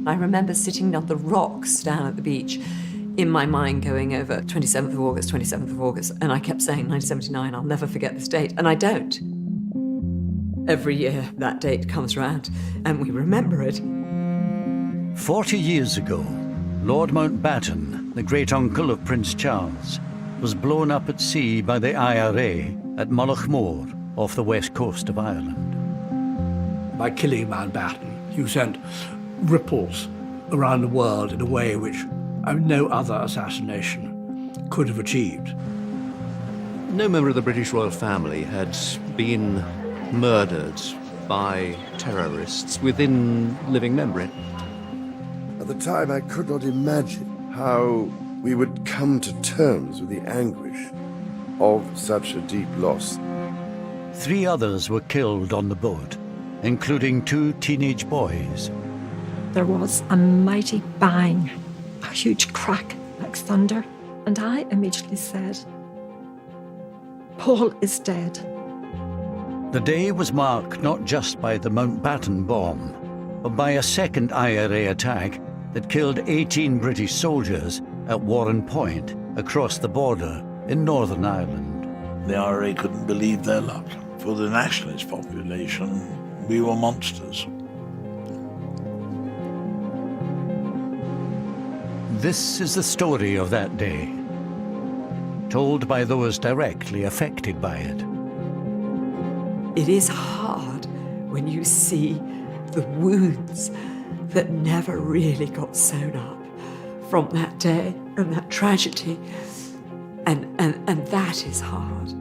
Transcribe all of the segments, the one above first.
I remember sitting on the rocks down at the beach, in my mind going over 27th of August, 27th of August, and I kept saying 1979, I'll never forget this date, and I don't. Every year that date comes around, and we remember it. 40 years ago, Lord Mountbatten, the great-uncle of Prince Charles, was blown up at sea by the IRA at Mullaghmore, off the west coast of Ireland. By killing Mountbatten, you sent ripples around the world in a way which no other assassination could have achieved. No member of the British royal family had been murdered by terrorists within living memory. At the time, I could not imagine how we would come to terms with the anguish of such a deep loss. 3 others were killed on the boat, including 2 teenage boys. There was a mighty bang, a huge crack like thunder, and I immediately said, Paul is dead. The day was marked not just by the Mountbatten bomb, but by a second IRA attack that killed 18 British soldiers at Warren Point, across the border in Northern Ireland. The IRA couldn't believe their luck. For the nationalist population, we were monsters. This is the story of that day, told by those directly affected by it. It is hard when you see the wounds that never really got sewn up from that day and that tragedy, and that is hard.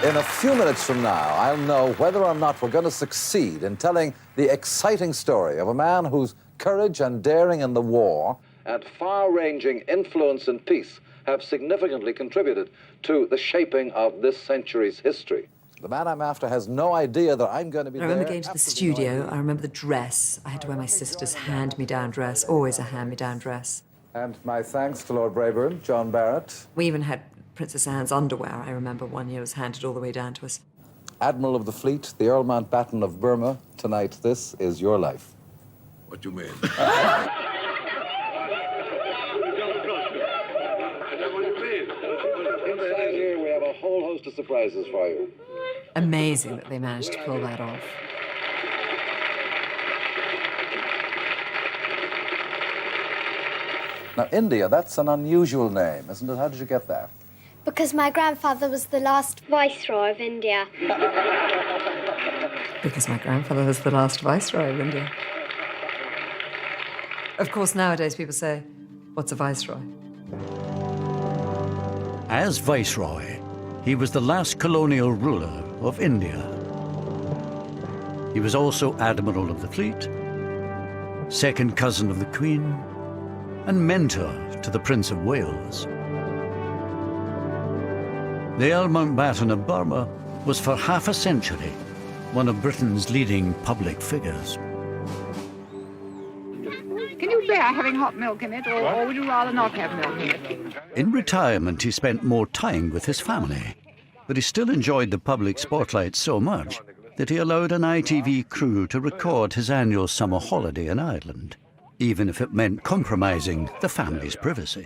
In a few minutes from now, I'll know whether or not we're going to succeed in telling the exciting story of a man whose courage and daring in the war and far-ranging influence in peace have significantly contributed to the shaping of this century's history. The man I'm after has no idea that I'm going to be there. I remember going to the studio. I remember the dress. I had to wear my sister's hand-me-down dress, always a hand-me-down dress. And my thanks to Lord Brabourne, John Barrett. We even had Princess Anne's underwear, I remember one year was handed all the way down to us. Admiral of the Fleet, the Earl Mountbatten of Burma, tonight this is your life. What do you mean? Inside here we have a whole host of surprises for you. Amazing that they managed to pull that off. Now, India, that's an unusual name, isn't it? How did you get that? Because my grandfather was the last Viceroy of India. Because my grandfather was the last Viceroy of India. Of course, nowadays people say, what's a Viceroy? As Viceroy, he was the last colonial ruler of India. He was also Admiral of the Fleet, second cousin of the Queen, and mentor to the Prince of Wales. The Earl Mountbatten of Burma was for half a century one of Britain's leading public figures. Can you bear having hot milk in it, or would you rather not have milk in it? In retirement, he spent more time with his family, but he still enjoyed the public spotlight so much that he allowed an ITV crew to record his annual summer holiday in Ireland, even if it meant compromising the family's privacy.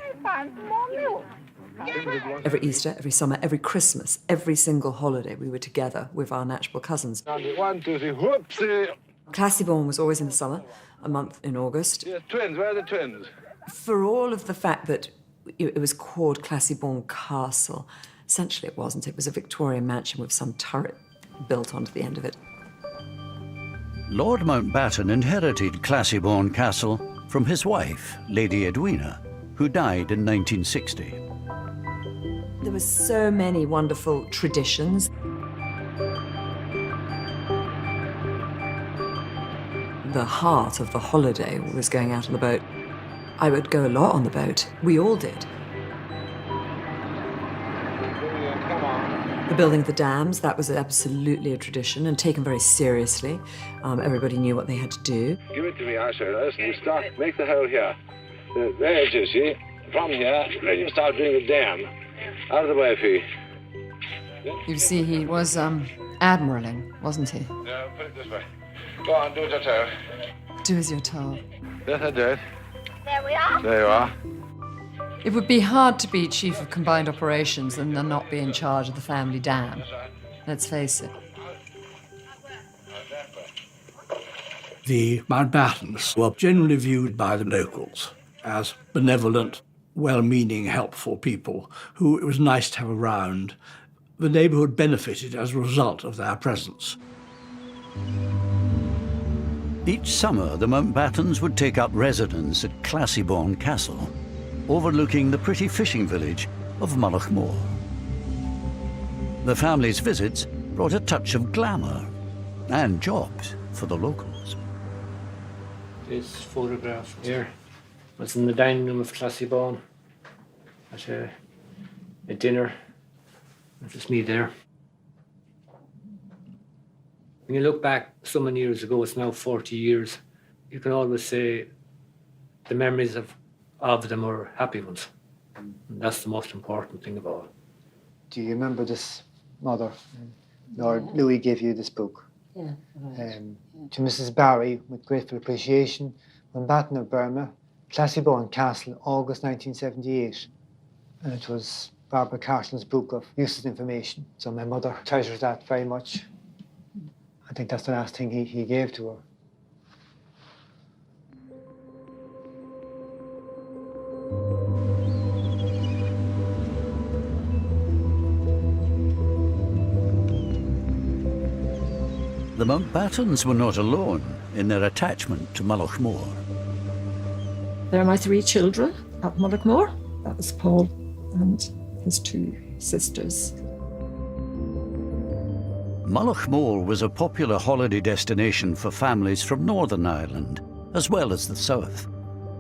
Every Easter, every summer, every Christmas, every single holiday, we were together with our natural cousins. 1, 2, 3, whoopsie! Classieborne was always in the summer, a month in August. Yes, twins, where are the twins? For all of the fact that it was called Classieborne Castle, essentially it wasn't. It was a Victorian mansion with some turret built onto the end of it. Lord Mountbatten inherited Classieborne Castle from his wife, Lady Edwina, who died in 1960. There were so many wonderful traditions. The heart of the holiday was going out on the boat. I would go a lot on the boat. We all did. Come on. The building of the dams, that was absolutely a tradition and taken very seriously. Everybody knew what they had to do. Give it to me, I say, listen, you start, make the hole here. There it is, see? From here, then you start doing the dam. Out of the way, Fee. You see, he was admiraling, wasn't he? No, put it this way. Go on, do it yourself. Do as you're told. Yes, I did. There we are. There you are. It would be hard to be chief of combined operations and then not be in charge of the family dam. Let's face it. The Mountbattens were generally viewed by the locals as benevolent, well-meaning, helpful people who it was nice to have around. The neighbourhood benefited as a result of their presence. Each summer, the Mountbattens would take up residence at Classybourne Castle, overlooking the pretty fishing village of Mullaghmore. The family's visits brought a touch of glamour and jobs for the locals. This photograph here was in the dining room of Classybourne at a dinner. That's me there. When you look back so many years ago, it's now 40 years, you can always say the memories of them are happy ones. And that's the most important thing of all. Do you remember this, Mother? Lord Louis gave you this book. Yeah. To Mrs. Barry, with grateful appreciation, Mountbatten of Burma, Classybourne Castle, August 1978. And it was Barbara Carson's book of useless information. So my mother treasures that very much. I think that's the last thing he gave to her. The Mountbattens were not alone in their attachment to Mullaghmore. There are my 3 children at Mullaghmore. That was Paul and his 2 sisters. Mullaghmore was a popular holiday destination for families from Northern Ireland, as well as the south,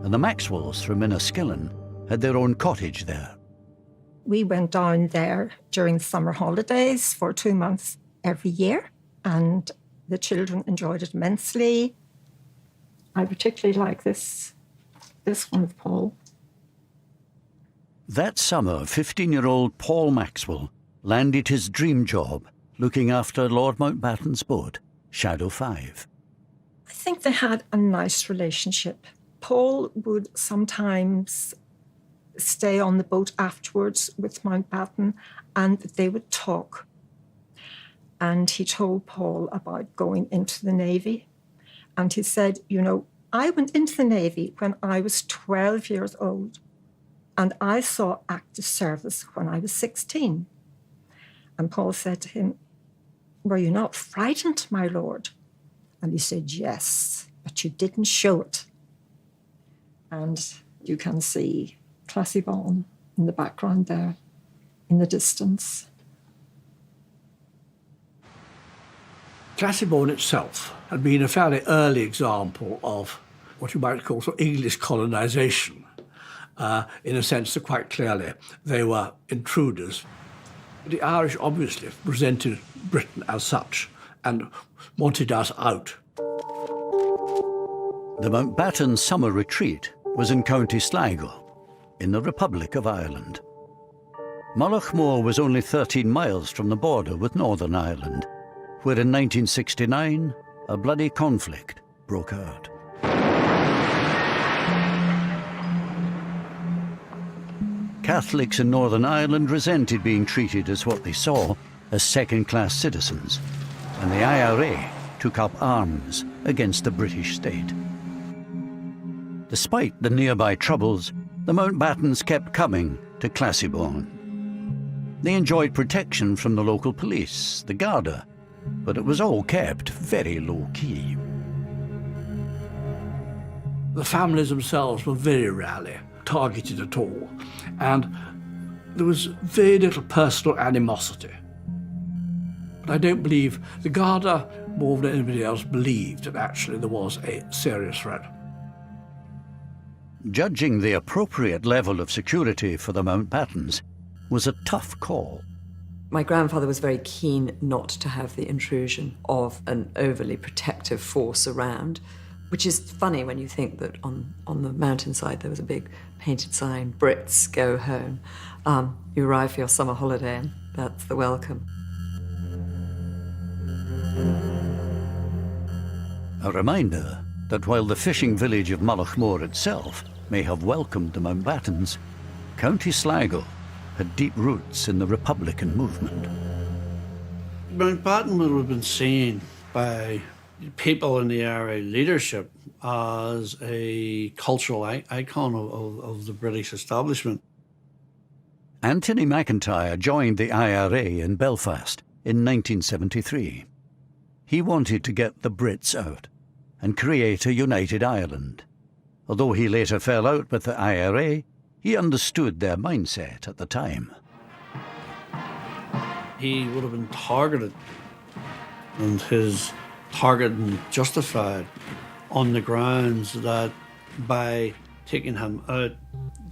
and the Maxwells from Inniskillen had their own cottage there. We went down there during the summer holidays for 2 months every year, and the children enjoyed it immensely. I particularly like this one with Paul. That summer, 15-year-old Paul Maxwell landed his dream job looking after Lord Mountbatten's boat, Shadow 5. I think they had a nice relationship. Paul would sometimes stay on the boat afterwards with Mountbatten and they would talk. And he told Paul about going into the Navy. And he said, you know, I went into the Navy when I was 12 years old and I saw active service when I was 16. And Paul said to him, were you not frightened, my lord? And he said, yes, but you didn't show it. And you can see Classybourne in the background there, in the distance. Classybourne itself had been a fairly early example of what you might call sort of English colonisation. In a sense that quite clearly they were intruders. The Irish obviously resented Britain as such and wanted us out. The Mountbatten summer retreat was in County Sligo, in the Republic of Ireland. Mullaghmore was only 13 miles from the border with Northern Ireland, where in 1969 a bloody conflict broke out. Catholics in Northern Ireland resented being treated as what they saw as second-class citizens, and the IRA took up arms against the British state. Despite the nearby troubles, the Mountbattens kept coming to Classybourne. They enjoyed protection from the local police, the Garda, but it was all kept very low-key. The families themselves were very rarely targeted at all, and there was very little personal animosity. But I don't believe the Garda, more than anybody else, believed that actually there was a serious threat. Judging the appropriate level of security for the Mountbattens was a tough call. My grandfather was very keen not to have the intrusion of an overly protective force around, which is funny when you think that on the mountainside there was a big painted sign, Brits, go home. You arrive for your summer holiday and that's the welcome. A reminder that while the fishing village of Mullaghmore itself may have welcomed the Mountbattens, County Sligo had deep roots in the Republican movement. Mountbatten would have been seen by people in the IRA leadership as a cultural icon of the British establishment. Anthony McIntyre joined the IRA in Belfast in 1973. He wanted to get the Brits out and create a united Ireland. Although he later fell out with the IRA, he understood their mindset at the time. He would have been targeted, and his targeting justified on the grounds that by taking him out,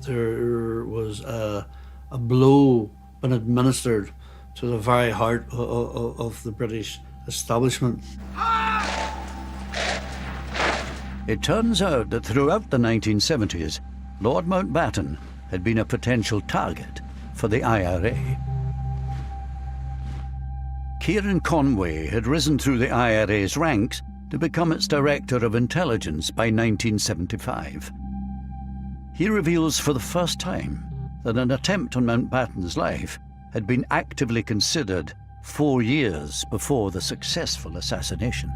there was a blow been administered to the very heart of the British establishment. It turns out that throughout the 1970s, Lord Mountbatten had been a potential target for the IRA. Kieran Conway had risen through the IRA's ranks to become its Director of Intelligence by 1975. He reveals for the first time that an attempt on Mountbatten's life had been actively considered 4 years before the successful assassination.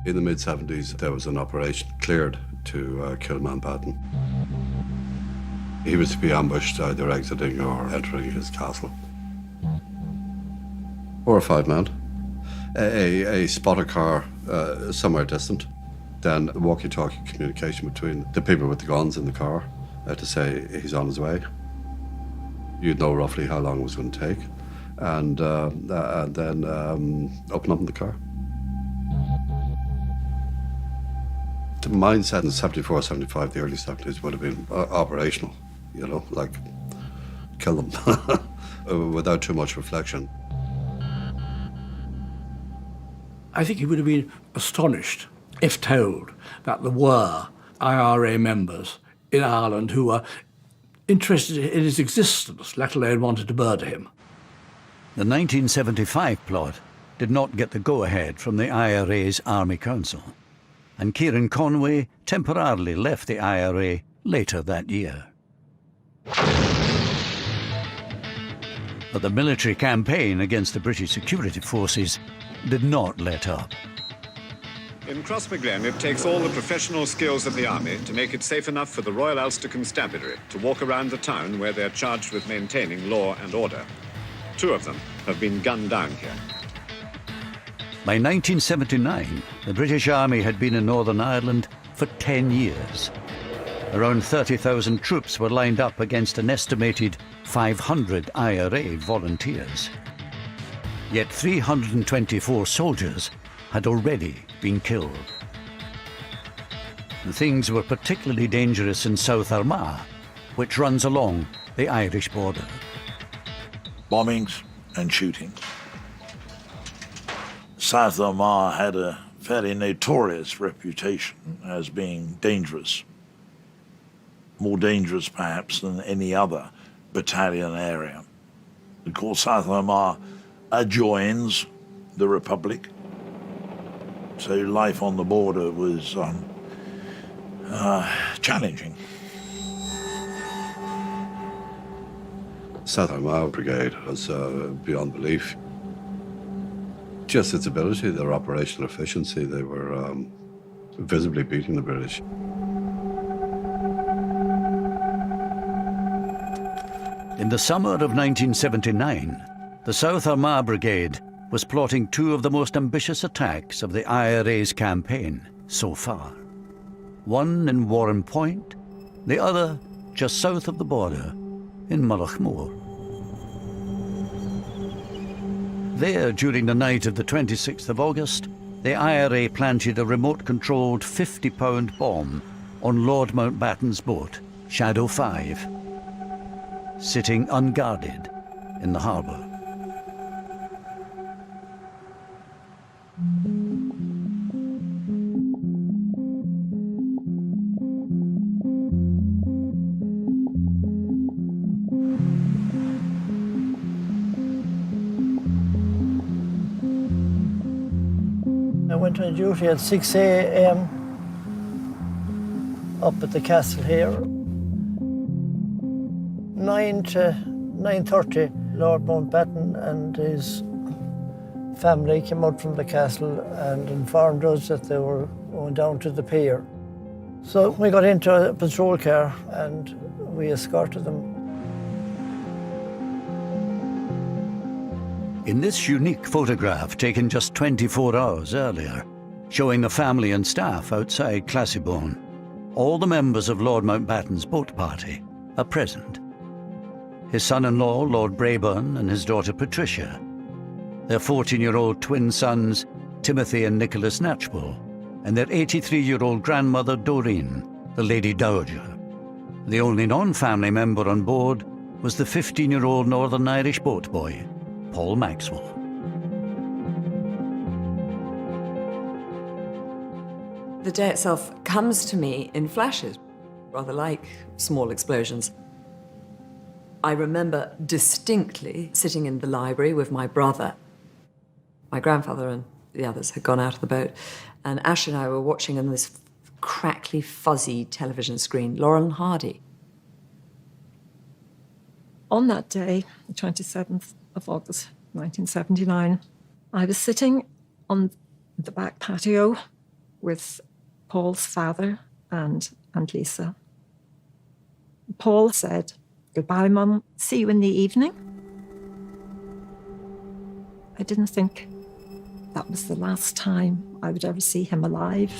In the mid-70s, there was an operation cleared to kill Mountbatten. He was to be ambushed either exiting or entering his castle. 4 or 5 men. A spotter car somewhere distant. Then walkie-talkie communication between the people with the guns in the car to say he's on his way. You'd know roughly how long it was going to take. And then open up in the car. The mindset in 74, 75, the early 70s would have been operational, you know, like kill them without too much reflection. I think he would have been astonished if told that there were IRA members in Ireland who were interested in his existence, let alone wanted to murder him. The 1975 plot did not get the go-ahead from the IRA's Army Council, and Kieran Conway temporarily left the IRA later that year. But the military campaign against the British security forces did not let up. In Crossmaglen, it takes all the professional skills of the army to make it safe enough for the Royal Ulster Constabulary to walk around the town where they're charged with maintaining law and order. 2 of them have been gunned down here. By 1979, the British Army had been in Northern Ireland for 10 years. Around 30,000 troops were lined up against an estimated 500 IRA volunteers. Yet 324 soldiers had already been killed. And things were particularly dangerous in South Armagh, which runs along the Irish border. Bombings and shooting. South Armagh had a fairly notorious reputation as being dangerous. More dangerous, perhaps, than any other battalion area. Of course, South Armagh adjoins the Republic, so life on the border was challenging. South Armagh Brigade was beyond belief. Just its ability, their operational efficiency, they were visibly beating the British. In the summer of 1979, the South Armagh Brigade was plotting 2 of the most ambitious attacks of the IRA's campaign so far. One in Warren Point, the other just south of the border in Mullaghmore. There, during the night of the 26th of August, the IRA planted a remote-controlled 50-pound bomb on Lord Mountbatten's boat, Shadow 5, sitting unguarded in the harbour. I went on duty at 6 a.m. up at the castle here. 9 to 9:30, Lord Mountbatten and his family came out from the castle and informed us that they were going down to the pier. So we got into a patrol car and we escorted them. In this unique photograph taken just 24 hours earlier, showing the family and staff outside Classiebawn, all the members of Lord Mountbatten's boat party are present. His son-in-law, Lord Brabourne, and his daughter Patricia, their 14-year-old twin sons, Timothy and Nicholas Knatchbull, and their 83-year-old grandmother, Doreen, the Lady Dowager. The only non-family member on board was the 15-year-old Northern Irish boat boy, Paul Maxwell. The day itself comes to me in flashes, rather like small explosions. I remember distinctly sitting in the library with my brother. My grandfather and the others had gone out of the boat, and Ash and I were watching on this crackly, fuzzy television screen, Laurel and Hardy. On that day, the 27th of August, 1979, I was sitting on the back patio with Paul's father and Aunt Lisa. Paul said, "Goodbye, Mum. See you in the evening." I didn't think that was the last time I would ever see him alive.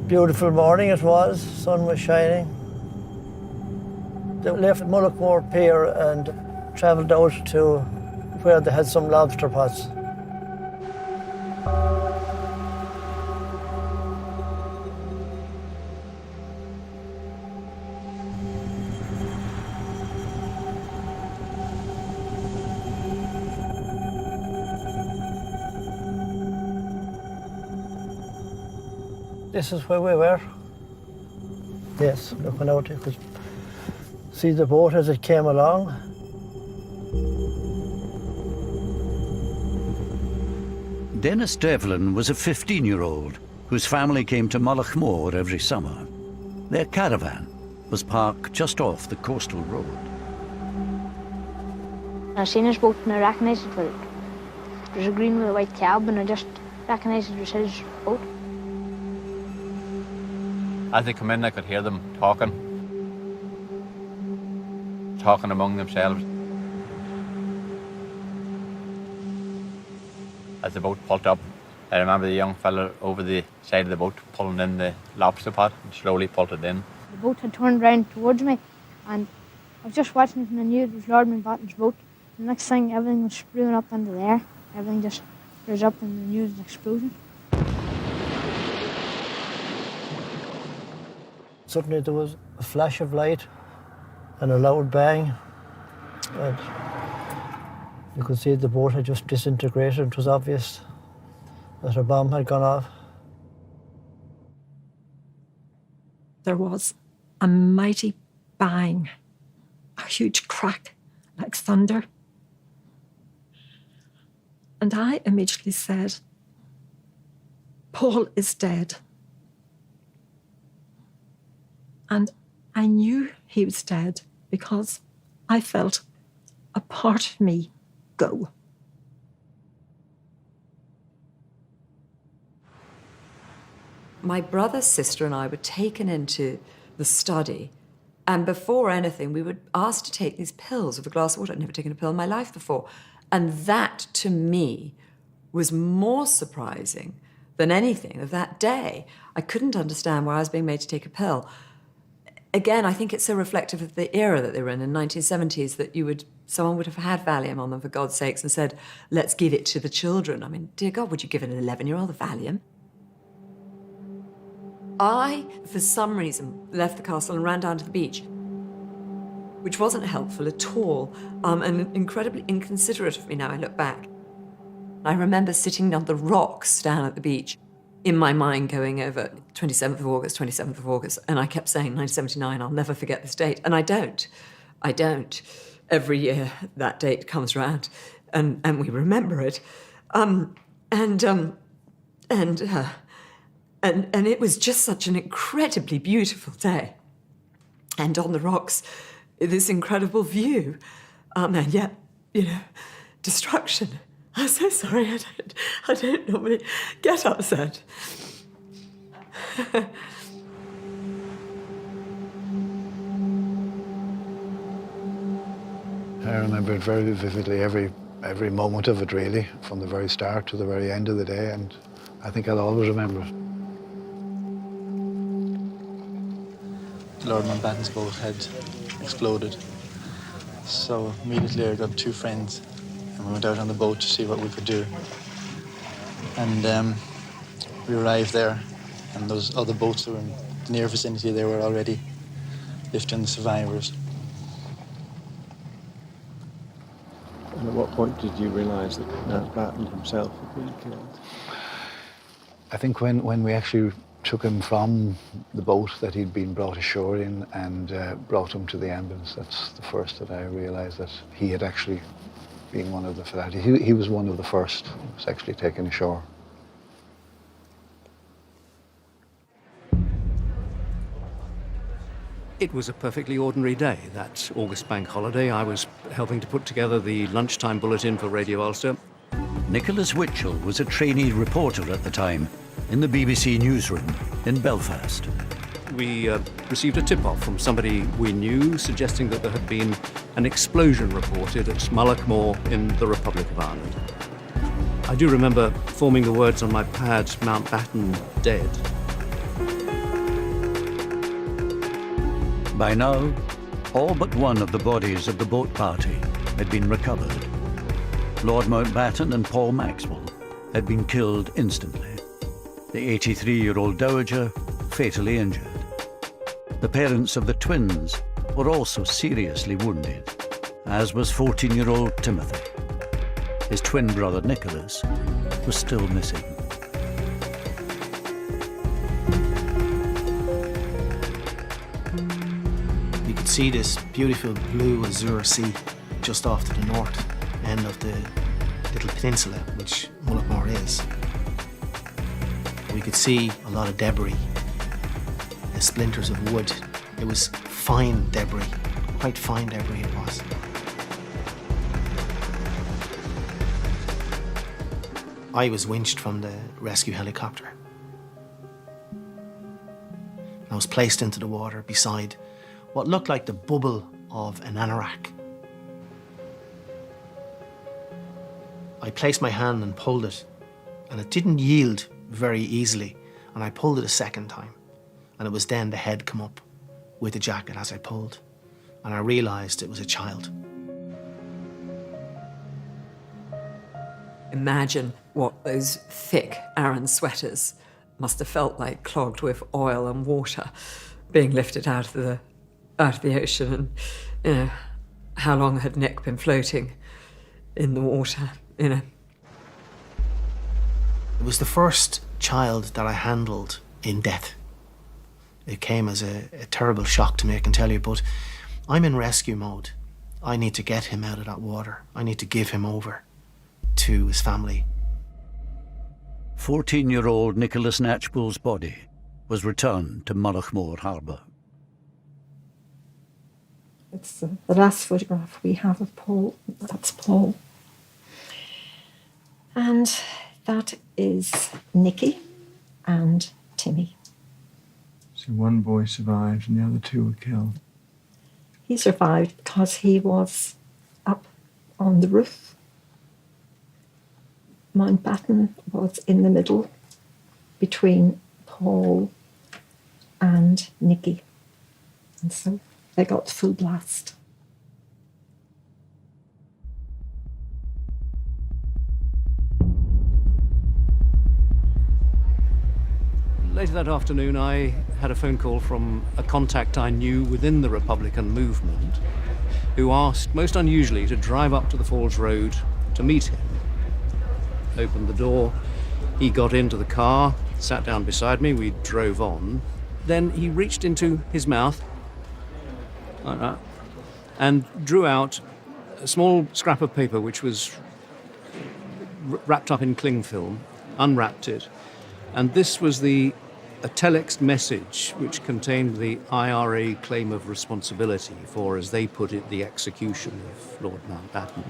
Beautiful morning it was, sun was shining. They left Mullaghmore Pier and travelled out to where they had some lobster pots. This is where we were. Yes, looking out, you could see the boat as it came along. Dennis Devlin was a 15-year-old whose family came to Mullaghmore every summer. Their caravan was parked just off the coastal road. I seen his boat and I recognised it. Well, there's a green with a white cab and I just recognised it was his boat. As they come in, I could hear them talking among themselves. As the boat pulled up, I remember the young fella over the side of the boat pulling in the lobster pot and slowly pulled it in. The boat had turned round towards me and I was just watching it and I knew it was Lord Mountbatten's boat. The next thing, everything was spewing up into the air. Everything just rose up and I knew it was an explosion. Suddenly there was a flash of light and a loud bang. And you could see the boat had just disintegrated. It was obvious that a bomb had gone off. There was a mighty bang, a huge crack like thunder. And I immediately said, "Paul is dead." And I knew he was dead because I felt a part of me go. My brother, sister, and I were taken into the study, and before anything, we were asked to take these pills with a glass of water. I'd never taken a pill in my life before. And that, to me, was more surprising than anything of that day. I couldn't understand why I was being made to take a pill. Again, I think it's so reflective of the era that they were in the 1970s, that someone would have had Valium on them, for God's sakes, and said, let's give it to the children. I mean, dear God, would you give an 11-year-old a Valium? I, for some reason, left the castle and ran down to the beach, which wasn't helpful at all, and incredibly inconsiderate of me now I look back. I remember sitting on the rocks down at the beach, in my mind going over 27th of August, and I kept saying 1979, I'll never forget this date, and I don't. every year that date comes round, and we remember it. And it was just such an incredibly beautiful day. And on the rocks, this incredible view. And yet, destruction. I'm so sorry, I don't normally get upset. I remember it very vividly, every moment of it, really, from the very start to the very end of the day, and I think I'll always remember it. Lord Mountbatten's boat had exploded, so immediately I got two friends and we went out on the boat to see what we could do. And we arrived there, and those other boats that were in the near vicinity, they were already lifting the survivors. And at what point did you realise that Mountbatten himself had been killed? I think when we actually took him from the boat that he'd been brought ashore in and brought him to the ambulance, that's the first that I realised that he had actually been one of the fatalities. He was one of the first who was actually taken ashore. It was a perfectly ordinary day, that August bank holiday. I was helping to put together the lunchtime bulletin for Radio Ulster. Nicholas Witchell was a trainee reporter at the time in the BBC newsroom in Belfast. We received a tip-off from somebody we knew suggesting that there had been an explosion reported at Mullaghmore in the Republic of Ireland. I do remember forming the words on my pad, Mountbatten dead. By now, all but one of the bodies of the boat party had been recovered. Lord Mountbatten and Paul Maxwell had been killed instantly. The 83-year-old dowager fatally injured. The parents of the twins were also seriously wounded, as was 14-year-old Timothy. His twin brother Nicholas was still missing. You could see this beautiful blue azure sea just off to the north end of the little peninsula which Mullaghmore is. We could see a lot of debris, splinters of wood. It was fine debris, quite fine debris it was. I was winched from the rescue helicopter. I was placed into the water beside what looked like the bubble of an anorak. I placed my hand and pulled it, and it didn't yield very easily, and I pulled it a second time, and it was then the head come up with the jacket as I pulled, and I realised it was a child. Imagine what those thick Aran sweaters must have felt like, clogged with oil and water, being lifted out of the ocean. And how long had Nick been floating in the water? It was the first child that I handled in death. It came as a terrible shock to me, I can tell you, but I'm in rescue mode. I need to get him out of that water. I need to give him over to his family. 14-year-old Nicholas Knatchbull's body was returned to Mullaghmore Harbour. It's the last photograph we have of Paul. That's Paul. And that is Nicky and Timmy. So one boy survived and the other two were killed. He survived because he was up on the roof. Mountbatten was in the middle between Paul and Nicky. And so they got full blast. Later that afternoon, I had a phone call from a contact I knew within the Republican movement, who asked, most unusually, to drive up to the Falls Road to meet him. Opened the door, he got into the car, sat down beside me, we drove on. Then he reached into his mouth, like that, and drew out a small scrap of paper which was wrapped up in cling film, unwrapped it, and this was a telex message which contained the IRA claim of responsibility for, as they put it, the execution of Lord Mountbatten.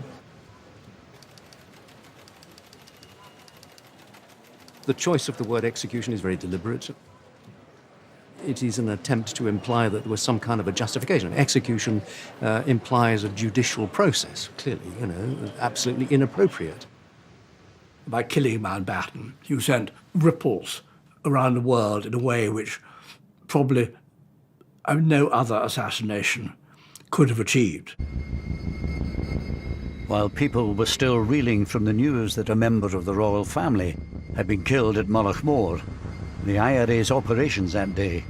The choice of the word execution is very deliberate. It is an attempt to imply that there was some kind of a justification. Execution implies a judicial process, clearly, absolutely inappropriate. By killing Mountbatten, you sent ripples around the world in a way which probably no other assassination could have achieved. While people were still reeling from the news that a member of the royal family had been killed at Mullaghmore, the IRA's operations that day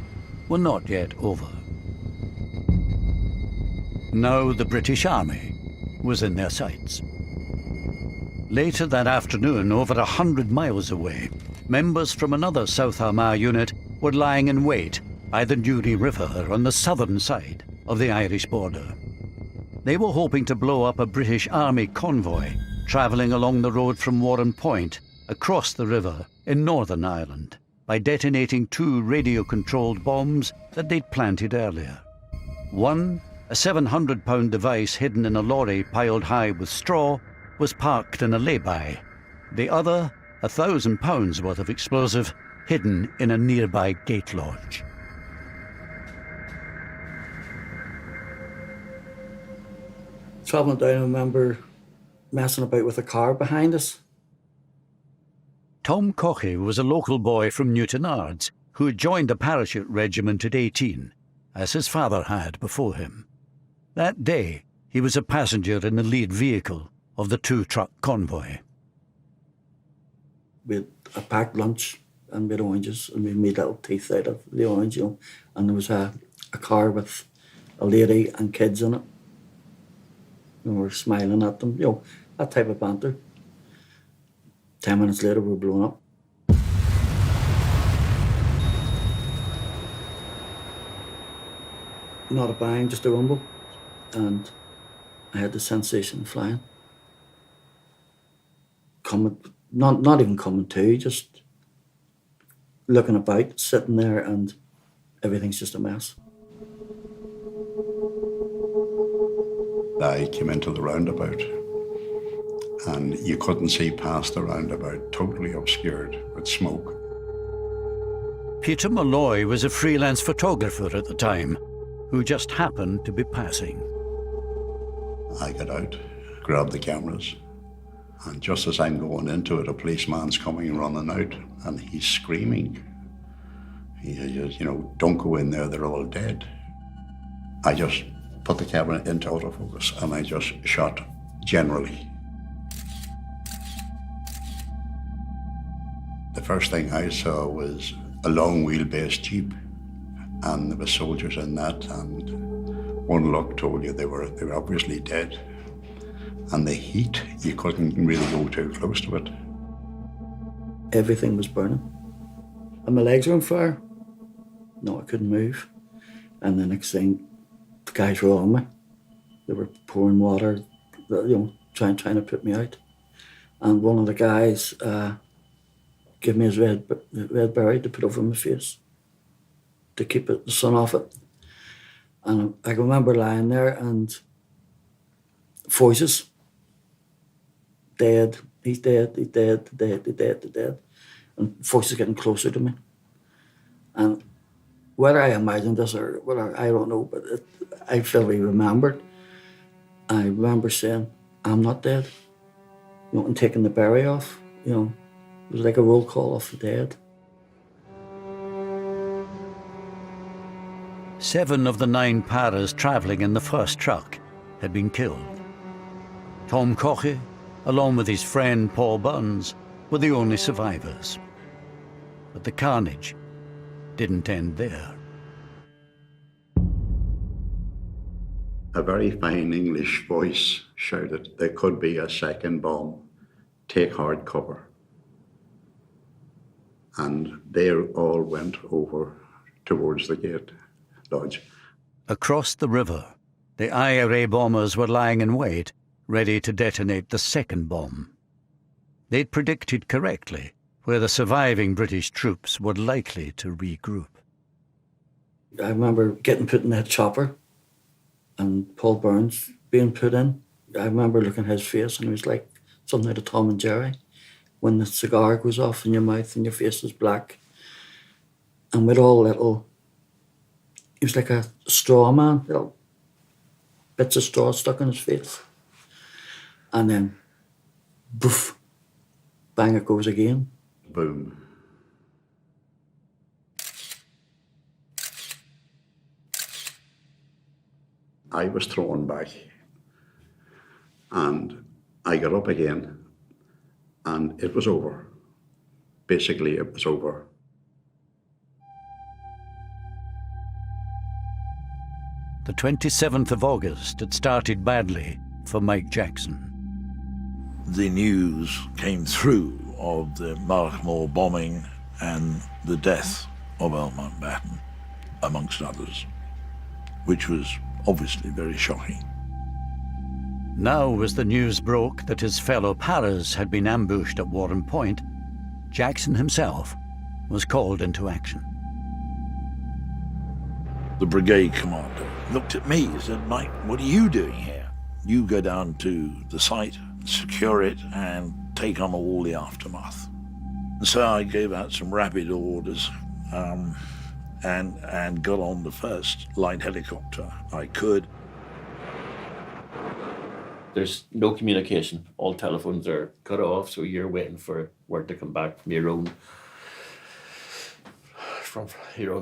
were not yet over. Now the British Army was in their sights. Later that afternoon, over 100 miles away, members from another South Armagh unit were lying in wait by the Newry River on the southern side of the Irish border. They were hoping to blow up a British Army convoy travelling along the road from Warren Point across the river in Northern Ireland by detonating 2 radio-controlled bombs that they'd planted earlier. One, a 700-pound device hidden in a lorry piled high with straw, was parked in a lay-by. The other, 1,000 pounds worth of explosive, hidden in a nearby gate lodge. Travelling down, I remember messing about with a car behind us. Tom Caughey was a local boy from Newtonards who had joined the parachute regiment at 18, as his father had before him. That day, he was a passenger in the lead vehicle of the 2-truck convoy. We had a packed lunch and we had oranges and we made little teeth out of the orange, and there was a car with a lady and kids in it. And we were smiling at them, that type of banter. 10 minutes later, we were blown up. Not a bang, just a rumble. And I had the sensation of flying. Not even coming to, just looking about, sitting there, and everything's just a mess. I came into the roundabout and you couldn't see past the roundabout, totally obscured with smoke. Peter Malloy was a freelance photographer at the time who just happened to be passing. I got out, grabbed the cameras, and just as I'm going into it, a policeman's coming running out and he's screaming. He says, don't go in there, they're all dead. I just put the camera into autofocus and I just shot generally. The first thing I saw was a long wheelbase Jeep, and there were soldiers in that, and one look told you they were obviously dead. And the heat, you couldn't really go too close to it. Everything was burning. And my legs were on fire. No, I couldn't move. And the next thing, the guys were on me. They were pouring water, trying to put me out. And one of the guys gave me his red beret to put over my face to keep the sun off it. And I remember lying there and voices. Dead, he's dead, he's dead, dead, he's dead, he's dead. And voices getting closer to me. And whether I imagined this or whether, I don't know, but I vividly remembered. I remember saying, I'm not dead. And taking the beret off, it was like a roll call of the dead. 7 of the 9 paras travelling in the first truck had been killed. Tom Caughey, along with his friend Paul Burns, were the only survivors. But the carnage didn't end there. A very fine English voice shouted, there could be a second bomb. Take hard cover. And they all went over towards the gate lodge. Across the river, the IRA bombers were lying in wait ready to detonate the second bomb. They'd predicted correctly where the surviving British troops were likely to regroup. I remember getting put in that chopper and Paul Burns being put in. I remember looking at his face and it was like something out of Tom and Jerry. When the cigar goes off in your mouth and your face is black. And with all little, he was like a straw man, little bits of straw stuck in his face. And then, boof, bang it goes again. Boom. I was thrown back and I got up again and it was over. Basically, it was over. The 27th of August had started badly for Mike Jackson. The news came through of the Markle bombing and the death of Mountbatten, amongst others, which was obviously very shocking. Now, as the news broke that his fellow paras had been ambushed at Warren Point, Jackson himself was called into action. The brigade commander looked at me and said, "Mike, what are you doing here? You go down to the site, secure it, and take on all the aftermath." And so I gave out some rapid orders and got on the first light helicopter I could. There's no communication. All telephones are cut off, so you're waiting for word to come back from your own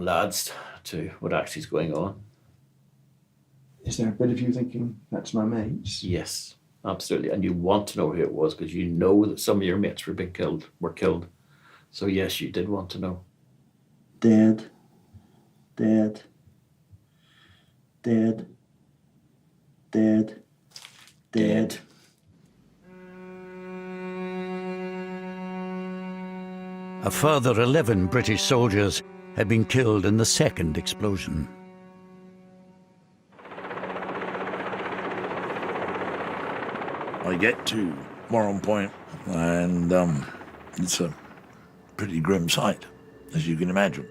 lads to what actually is going on. Is there a bit of you thinking, that's my mates? Yes, absolutely. And you want to know who it was because you know that some of your mates were killed. So yes, you did want to know. Dead, dead, dead, dead, dead. A further 11 British soldiers had been killed in the second explosion. I get to Warren Point and it's a pretty grim sight, as you can imagine.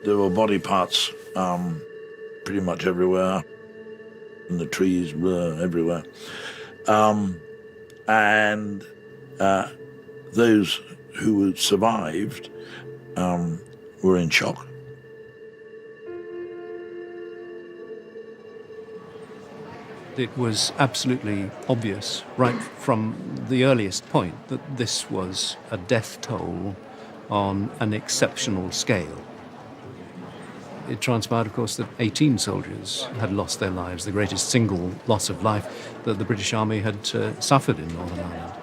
There were body parts pretty much everywhere, and the trees were everywhere. And those who had survived were in shock. It was absolutely obvious, right from the earliest point, that this was a death toll on an exceptional scale. It transpired, of course, that 18 soldiers had lost their lives, the greatest single loss of life that the British Army had suffered in Northern Ireland.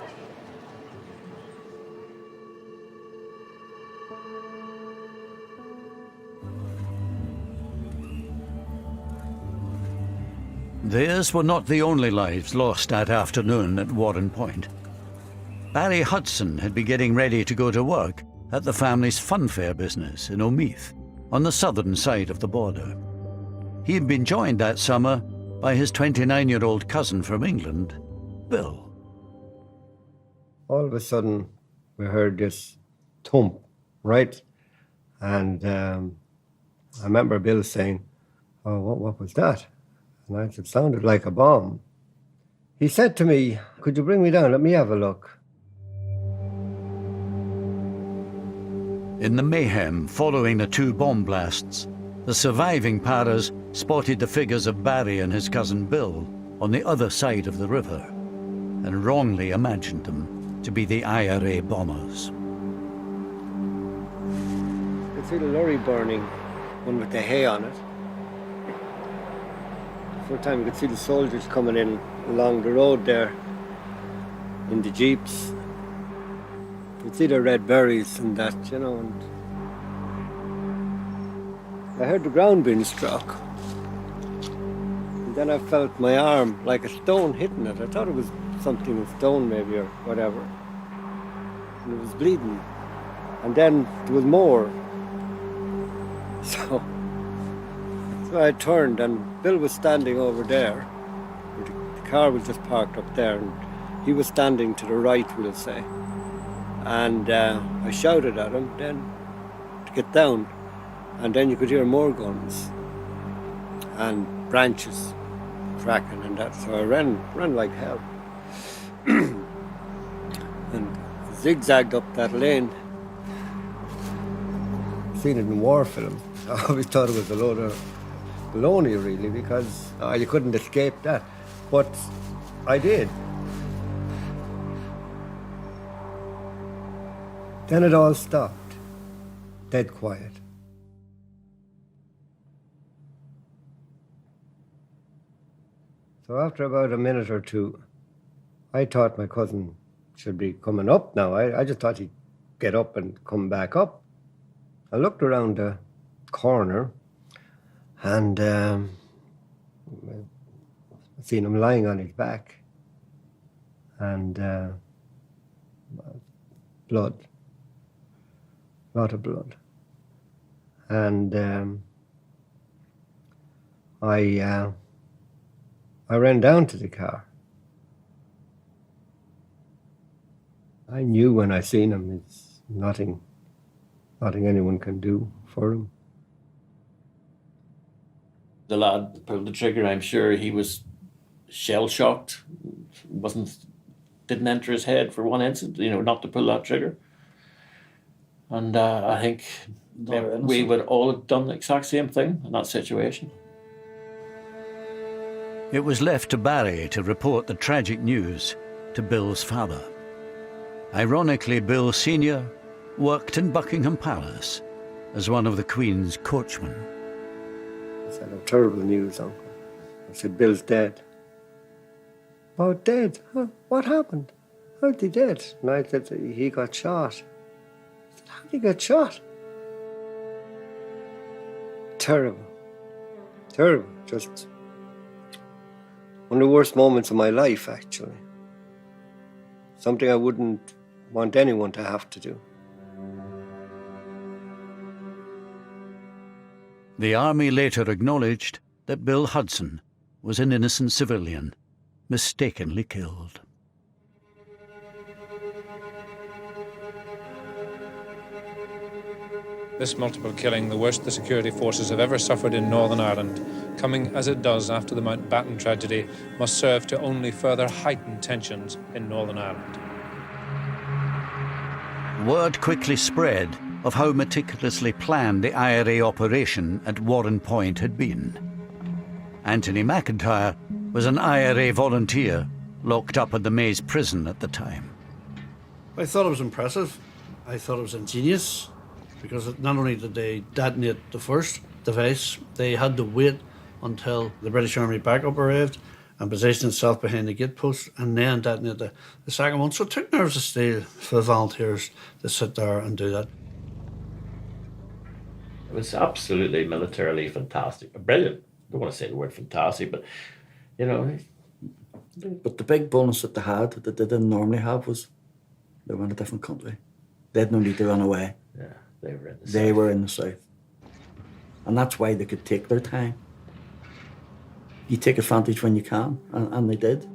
Theirs were not the only lives lost that afternoon at Warren Point. Barry Hudson had been getting ready to go to work at the family's funfair business in Omeath, on the southern side of the border. He had been joined that summer by his 29-year-old cousin from England, Bill. All of a sudden, we heard this thump, right? And I remember Bill saying, "Oh, what was that?" And I said, "It sounded like a bomb." He said to me, "Could you bring me down? Let me have a look." In the mayhem following the two bomb blasts, the surviving paras spotted the figures of Barry and his cousin Bill on the other side of the river and wrongly imagined them to be the IRA bombers. You could see the lorry burning, one with the hay on it. For a time you could see the soldiers coming in along the road there in the jeeps. You could see the red berries and that, you know, and I heard the ground being struck. And then I felt my arm like a stone hitting it. I thought it was something, a stone maybe or whatever. And it was bleeding. And then there was more. So So I turned and Bill was standing over there. The car was just parked up there and he was standing to the right, we'll say. And I shouted at him then to get down. And then you could hear more guns and branches cracking and that. So I ran like hell. And zigzagged up that lane. Seen it in war film. I always thought it was a load of baloney, really, because you couldn't escape that. But I did. Then it all stopped. Dead quiet. So after about a minute or two, I thought my cousin should be coming up now. I just thought he'd get up and come back up. I looked around the corner and I seen him lying on his back and blood, a lot of blood. And I ran down to the car. I knew when I seen him, it's nothing anyone can do for him. The lad that pulled the trigger, I'm sure he was shell-shocked. Didn't enter his head for one instant, not to pull that trigger. And I think we would all have done the exact same thing in that situation. It was left to Barry to report the tragic news to Bill's father. Ironically, Bill Sr. worked in Buckingham Palace as one of the Queen's coachmen. I said, "Oh, terrible news, Uncle." I said, "Bill's dead." "Oh, dead? Huh? What happened? How'd he dead?" And I said, "He got shot." I said, "How'd he get shot?" Terrible. Terrible. Just one of the worst moments of my life, actually. Something I wouldn't want anyone to have to do. The army later acknowledged that Bill Hudson was an innocent civilian, mistakenly killed. This multiple killing, the worst the security forces have ever suffered in Northern Ireland, coming as it does after the Mountbatten tragedy, must serve to only further heighten tensions in Northern Ireland. Word quickly spread of how meticulously planned the IRA operation at Warren Point had been. Anthony McIntyre was an IRA volunteer locked up in the Maze prison at the time. I thought it was impressive. I thought it was ingenious, because not only did they detonate the first device, they had to wait until the British Army backup arrived and positioned itself behind the gate post and then detonate the second one. So it took nerves of steel for the volunteers to sit there and do that. It was absolutely militarily fantastic. Brilliant. I don't want to say the word fantastic, but, But the big bonus that they had, that they didn't normally have, was they were in a different country. They had no need to run away. Yeah, they were in the south. They were in the south. And that's why they could take their time. You take advantage when you can, and they did.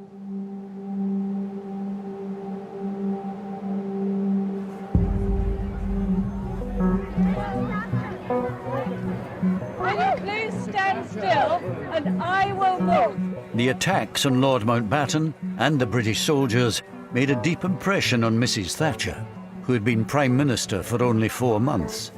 Will you please stand still and I will move? The attacks on Lord Mountbatten and the British soldiers made a deep impression on Mrs. Thatcher, who had been Prime Minister for only 4 months.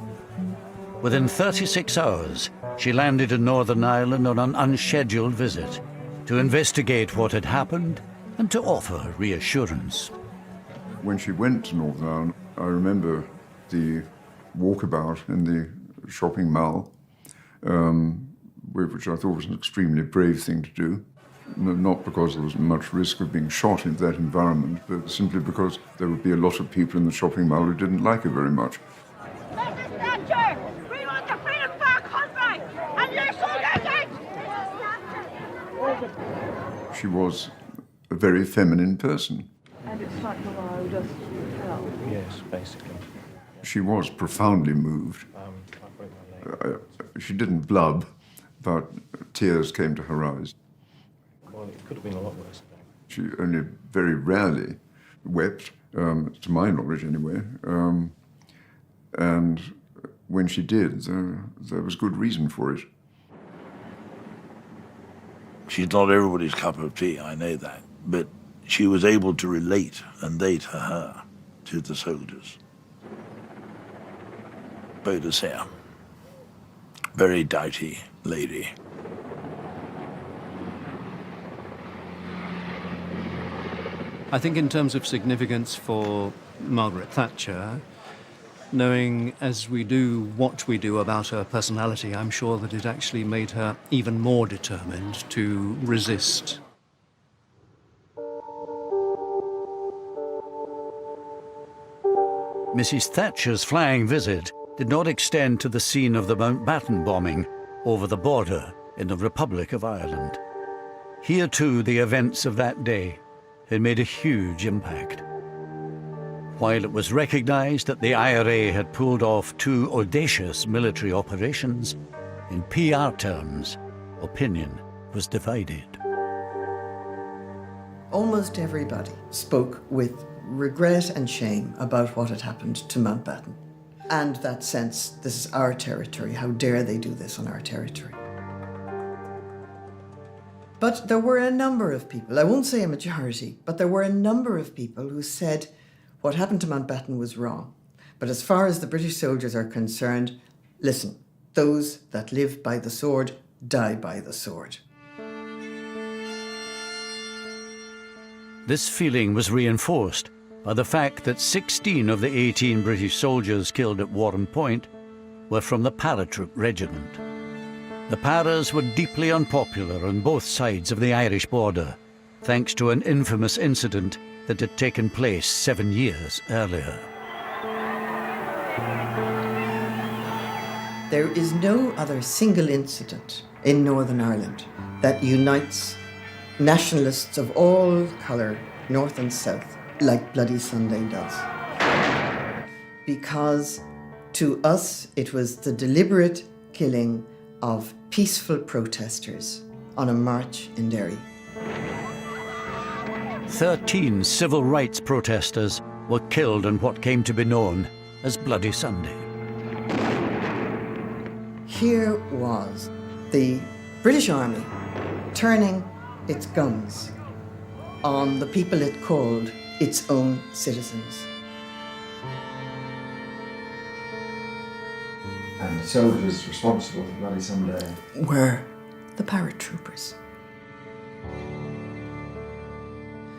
Within 36 hours, she landed in Northern Ireland on an unscheduled visit to investigate what had happened and to offer reassurance. When she went to Northern Ireland, I remember the walkabout in the shopping mall, which I thought was an extremely brave thing to do. Not because there was much risk of being shot in that environment, but simply because there would be a lot of people in the shopping mall who didn't like her very much. Mrs. Thatcher, we want the freedom of our country, and you're so getting! She was a very feminine person. And it's not allowed us to tell. Yes, basically. She was profoundly moved. She didn't blub, but tears came to her eyes. Well, it could have been a lot worse. She only very rarely wept, to my knowledge anyway. And when she did, there was good reason for it. She's not everybody's cup of tea, I know that, but she was able to relate, and they to her, to the soldiers. Baudelaire, very doughty lady. I think in terms of significance for Margaret Thatcher, knowing as we do what we do about her personality, I'm sure that it actually made her even more determined to resist. Mrs. Thatcher's flying visit did not extend to the scene of the Mountbatten bombing over the border in the Republic of Ireland. Here too, the events of that day had made a huge impact. While it was recognised that the IRA had pulled off 2 audacious military operations, in PR terms, opinion was divided. Almost everybody spoke with regret and shame about what had happened to Mountbatten. And that sense, this is our territory, how dare they do this on our territory. But there were a number of people, I won't say a majority, but there were a number of people who said what happened to Mountbatten was wrong. But as far as the British soldiers are concerned, listen, those that live by the sword die by the sword. This feeling was reinforced by the fact that 16 of the 18 British soldiers killed at Warren Point were from the paratroop regiment. The Paras were deeply unpopular on both sides of the Irish border, thanks to an infamous incident that had taken place 7 years earlier. There is no other single incident in Northern Ireland that unites nationalists of all colour, north and south, like Bloody Sunday does. Because to us, it was the deliberate killing of peaceful protesters on a march in Derry. 13 civil rights protesters were killed on what came to be known as Bloody Sunday. Here was the British Army turning its guns on the people it called its own citizens. And the soldiers responsible for Bloody Sunday were the paratroopers.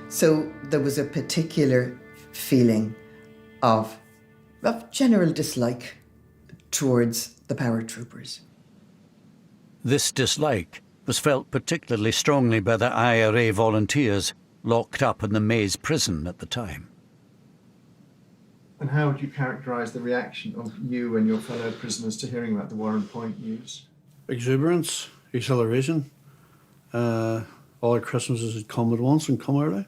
So there was a particular feeling of general dislike towards the paratroopers. This dislike was felt particularly strongly by the IRA volunteers locked up in the Maze prison at the time. And how would you characterise the reaction of you and your fellow prisoners to hearing about the Warren Point news? Exuberance, exhilaration. All the Christmases had come at once and come early.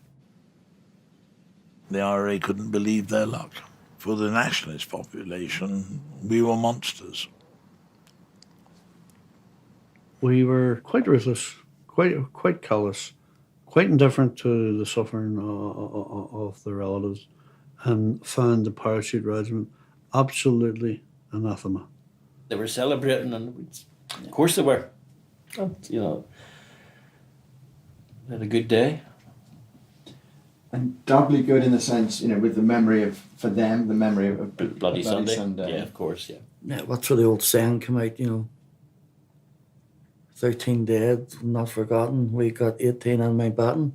The IRA couldn't believe their luck. For the nationalist population, we were monsters. We were quite ruthless, quite callous, quite indifferent to the suffering of the relatives, and found the parachute regiment absolutely anathema. They were celebrating, and of course they were. You know, they had a good day. And doubly good in the sense, you know, with the memory of, for them, the memory of Bloody Sunday. Yeah, of course, yeah. Yeah, what's where the old saying come out, you know, 13 dead, not forgotten, we got 18 on Mountbatten.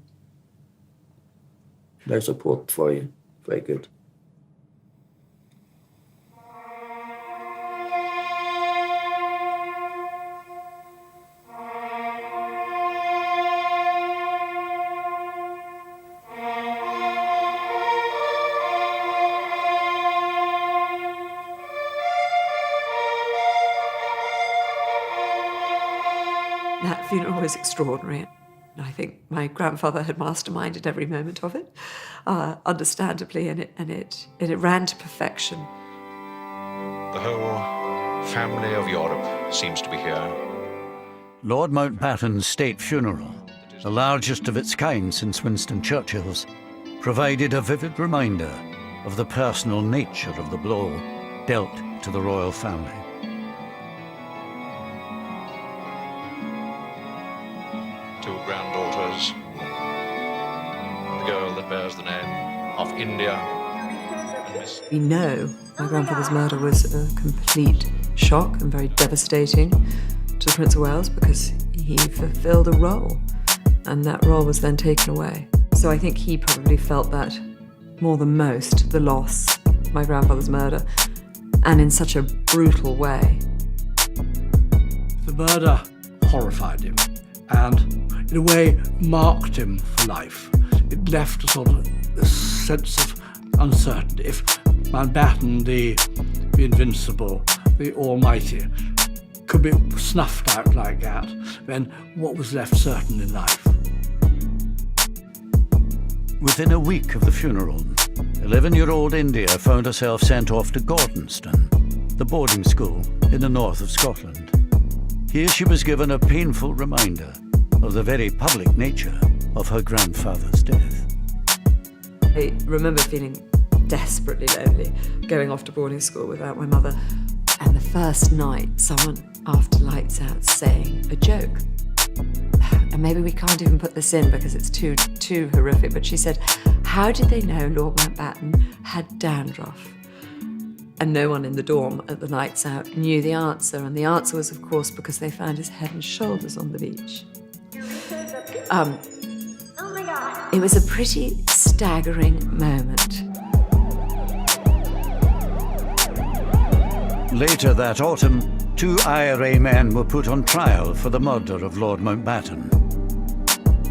There's a quote for you. Very good. That funeral was extraordinary. I think my grandfather had masterminded every moment of it, understandably, and it ran to perfection. The whole family of Europe seems to be here. Lord Mountbatten's state funeral, the largest of its kind since Winston Churchill's, provided a vivid reminder of the personal nature of the blow dealt to the royal family. Two granddaughters, the girl that bears the name of India. We know my grandfather's murder was a complete shock and very devastating to the Prince of Wales because he fulfilled a role and that role was then taken away. So I think he probably felt that more than most, the loss of my grandfather's murder, and in such a brutal way. The murder horrified him and in a way marked him for life. It left a sort of a sense of uncertainty. If Mountbatten, the invincible, the almighty, could be snuffed out like that, then what was left certain in life? Within a week of the funeral, 11-year-old India found herself sent off to Gordonston, the boarding school in the north of Scotland. Here she was given a painful reminder of the very public nature of her grandfather's death. I remember feeling desperately lonely, going off to boarding school without my mother. And the first night, someone, after lights out, saying a joke. And maybe we can't even put this in because it's too horrific, but she said, how did they know Lord Mountbatten had dandruff? And no one in the dorm at the nights out knew the answer. And the answer was, of course, because they found his head and shoulders on the beach. It was a pretty staggering moment. Later that autumn, 2 IRA men were put on trial for the murder of Lord Mountbatten.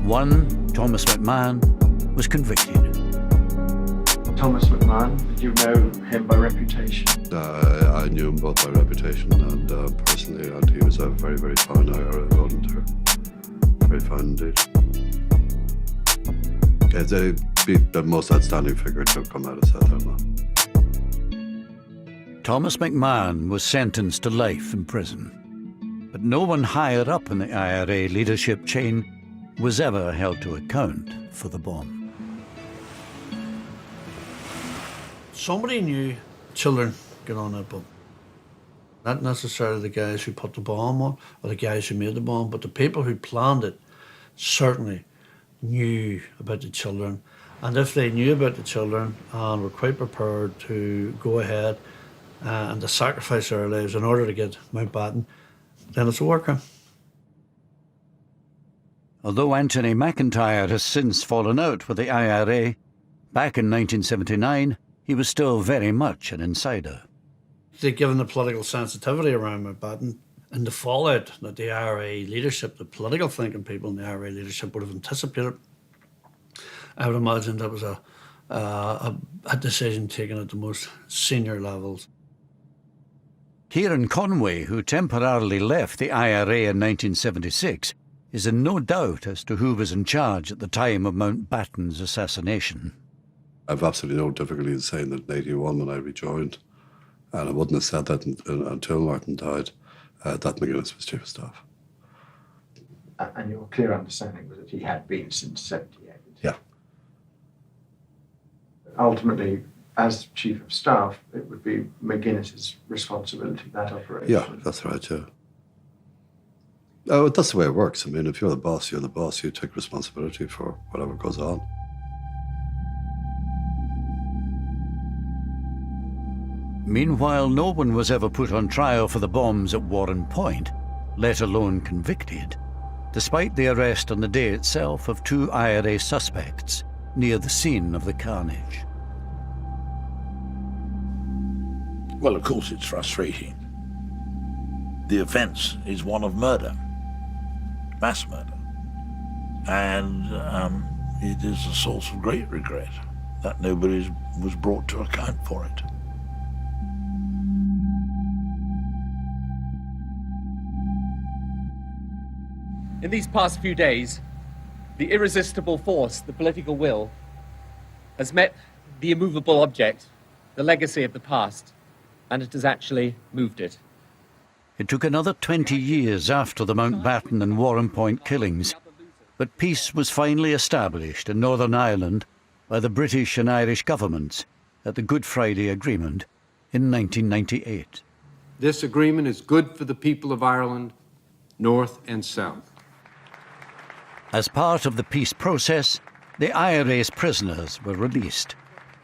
One, Thomas McMahon, was convicted. Thomas McMahon, did you know him by reputation? I knew him both by reputation and personally, and he was a very, very fine IRA volunteer. Very fine indeed. He'd the most outstanding figure to have come out of South Ireland. Thomas McMahon was sentenced to life in prison, but no one higher up in the IRA leadership chain was ever held to account for the bomb. Somebody knew children get on that bomb. Not necessarily the guys who put the bomb on or the guys who made the bomb, but the people who planned it certainly knew about the children. And if they knew about the children and were quite prepared to go ahead and to sacrifice their lives in order to get Mountbatten, then it's a war crime. Although Anthony McIntyre has since fallen out with the IRA, back in 1979, he was still very much an insider. Given the political sensitivity around Mountbatten and the fallout that the IRA leadership, the political thinking people in the IRA leadership would have anticipated, I would imagine that was a decision taken at the most senior levels. Kieran Conway, who temporarily left the IRA in 1976, is in no doubt as to who was in charge at the time of Mountbatten's assassination. I've absolutely no difficulty in saying that in 1981 when I rejoined, and I wouldn't have said that until Martin died, that McGuinness was chief of staff. And your clear understanding was that he had been since 78? Yeah. Ultimately, as chief of staff, it would be McGuinness's responsibility, that operation. Yeah, that's right, yeah. Oh, that's the way it works. I mean, if you're the boss, you're the boss. You take responsibility for whatever goes on. Meanwhile, no one was ever put on trial for the bombs at Warren Point, let alone convicted, despite the arrest on the day itself of 2 IRA suspects near the scene of the carnage. Well, of course it's frustrating. The offence is one of murder, mass murder. And it is a source of great regret that nobody was brought to account for it. In these past few days, the irresistible force, the political will, has met the immovable object, the legacy of the past, and it has actually moved it. It took another 20 years after the Mountbatten and Warrenpoint killings, but peace was finally established in Northern Ireland by the British and Irish governments at the Good Friday Agreement in 1998. This agreement is good for the people of Ireland, North and South. As part of the peace process, the IRA's prisoners were released,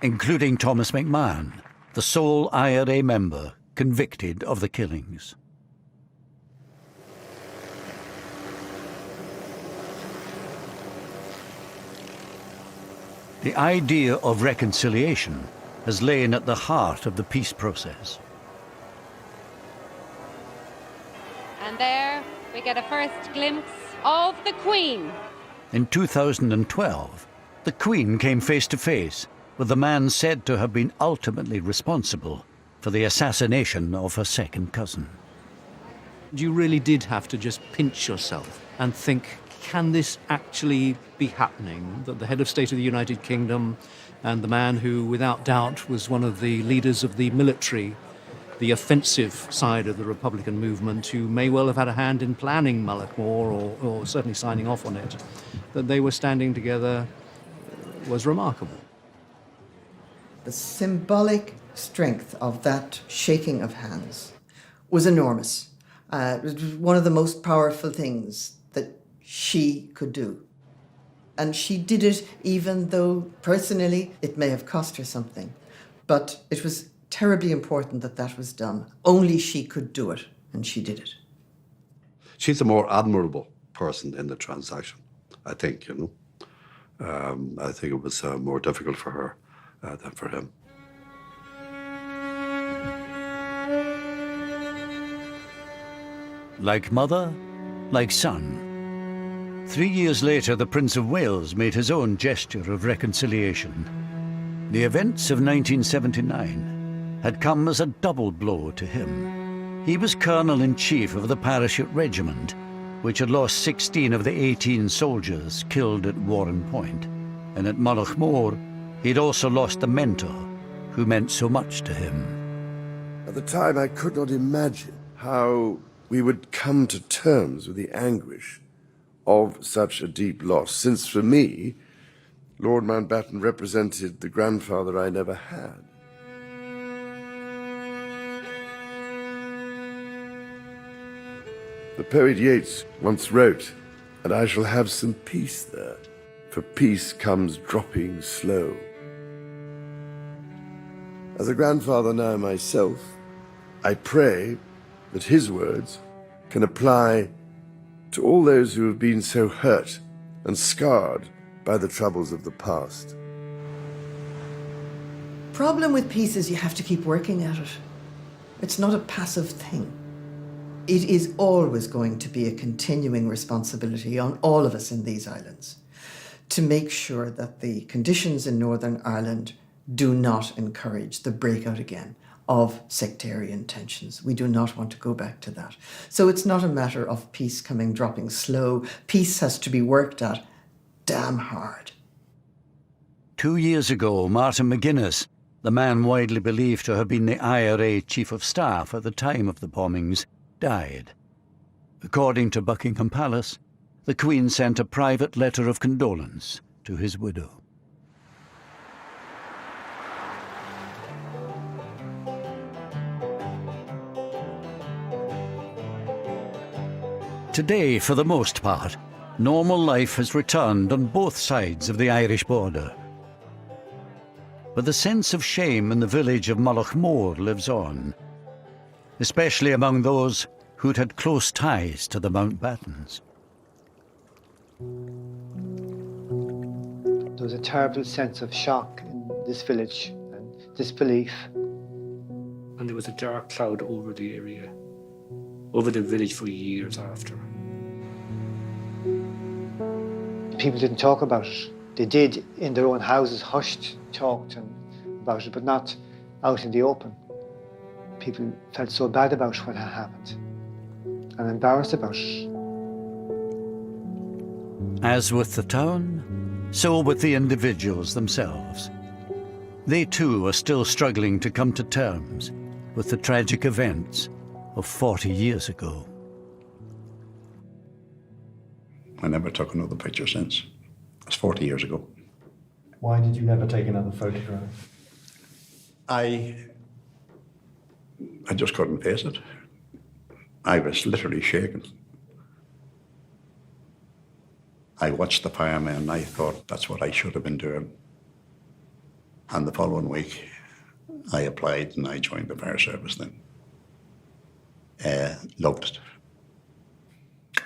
including Thomas McMahon, the sole IRA member convicted of the killings. The idea of reconciliation has lain at the heart of the peace process. And there we get a first glimpse of the Queen. In 2012, the Queen came face to face with the man said to have been ultimately responsible for the assassination of her second cousin. You really did have to just pinch yourself and think, can this actually be happening? That the head of state of the United Kingdom and the man who, without doubt, was one of the leaders of the military, the offensive side of the Republican movement, who may well have had a hand in planning Mullaghmore or certainly signing off on it, that they were standing together was remarkable. The symbolic strength of that shaking of hands was enormous. It was one of the most powerful things that she could do. And she did it even though personally it may have cost her something. But it was terribly important that that was done. Only she could do it, and she did it. She's a more admirable person in the transaction, I think, you know. I think it was more difficult for her than for him. Like mother, like son. 3 years later, the Prince of Wales made his own gesture of reconciliation. The events of 1979 had come as a double blow to him. He was Colonel-in-Chief of the Parachute Regiment, which had lost 16 of the 18 soldiers killed at Warrenpoint. And at Mullaghmore, he'd also lost a mentor who meant so much to him. At the time, I could not imagine how we would come to terms with the anguish of such a deep loss, since for me, Lord Mountbatten represented the grandfather I never had. The poet Yeats once wrote, "And I shall have some peace there, for peace comes dropping slow." As a grandfather now myself, I pray that his words can apply to all those who have been so hurt and scarred by the troubles of the past. Problem with peace is you have to keep working at it. It's not a passive thing. It is always going to be a continuing responsibility on all of us in these islands to make sure that the conditions in Northern Ireland do not encourage the breakout again of sectarian tensions. We do not want to go back to that. So it's not a matter of peace dropping slow. Peace has to be worked at damn hard. 2 years ago, Martin McGuinness, the man widely believed to have been the IRA Chief of Staff at the time of the bombings, died. According to Buckingham Palace, the Queen sent a private letter of condolence to his widow. Today, for the most part, normal life has returned on both sides of the Irish border. But the sense of shame in the village of Mullaghmore lives on, especially among those who'd had close ties to the Mountbattens. There was a terrible sense of shock in this village and disbelief. And there was a dark cloud over the area, over the village for years after. People didn't talk about it. They did in their own houses, hushed, talked about it, but not out in the open. People felt so bad about what had happened and embarrassed about it. As with the town, so with the individuals themselves. They too are still struggling to come to terms with the tragic events of 40 years ago. I never took another picture since. It was 40 years ago. Why did you never take another photograph? I just couldn't face it. I was literally shaking. I watched the firemen and I thought that's what I should have been doing. And the following week, I applied and I joined the fire service then. Loved it.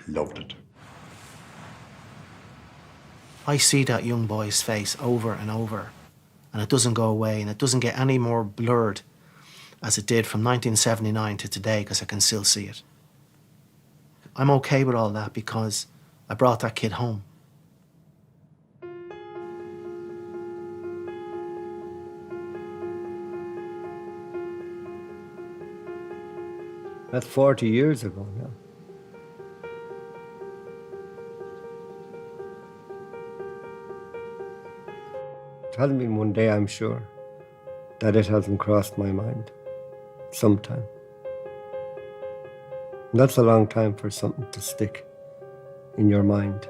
Loved it. I see that young boy's face over and over, and it doesn't go away, and it doesn't get any more blurred as it did from 1979 to today, because I can still see it. I'm okay with all that because I brought that kid home. That's 40 years ago now. It hasn't been one day, I'm sure, that it hasn't crossed my mind. Sometime. And that's a long time for something to stick in your mind.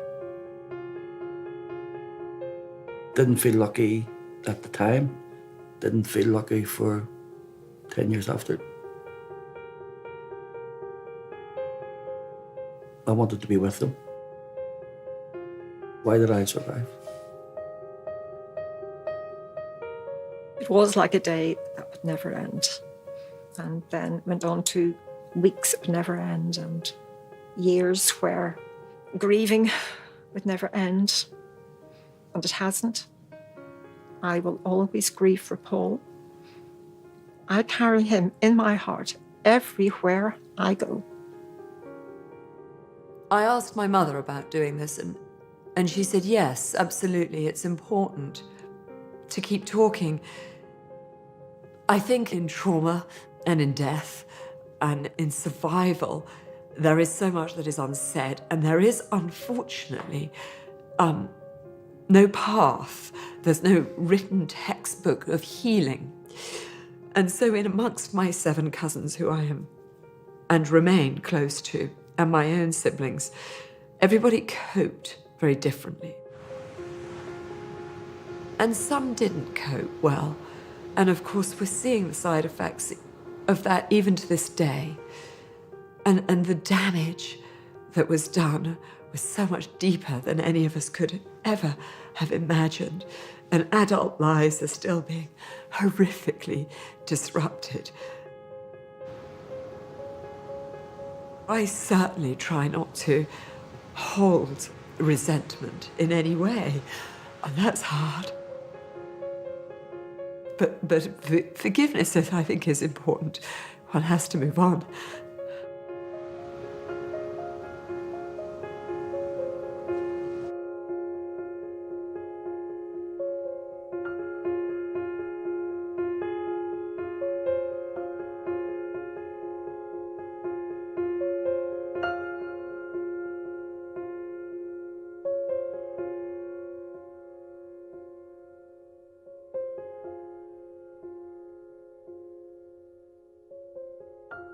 Didn't feel lucky at the time. Didn't feel lucky for 10 years after. I wanted to be with them. Why did I survive? It was like a day that would never end. And then went on to weeks that would never end and years where grieving would never end. And it hasn't. I will always grieve for Paul. I carry him in my heart everywhere I go. I asked my mother about doing this, and she said, yes, absolutely, it's important to keep talking. I think in trauma and in death and in survival, there is so much that is unsaid, and there is, unfortunately, no path. There's no written textbook of healing. And so in amongst my 7 cousins who I am and remain close to, and my own siblings, everybody coped very differently. And some didn't cope well. And of course, we're seeing the side effects of that even to this day. And the damage that was done was so much deeper than any of us could ever have imagined. And adult lives are still being horrifically disrupted. I certainly try not to hold resentment in any way, and that's hard. But forgiveness, I think, is important. One has to move on.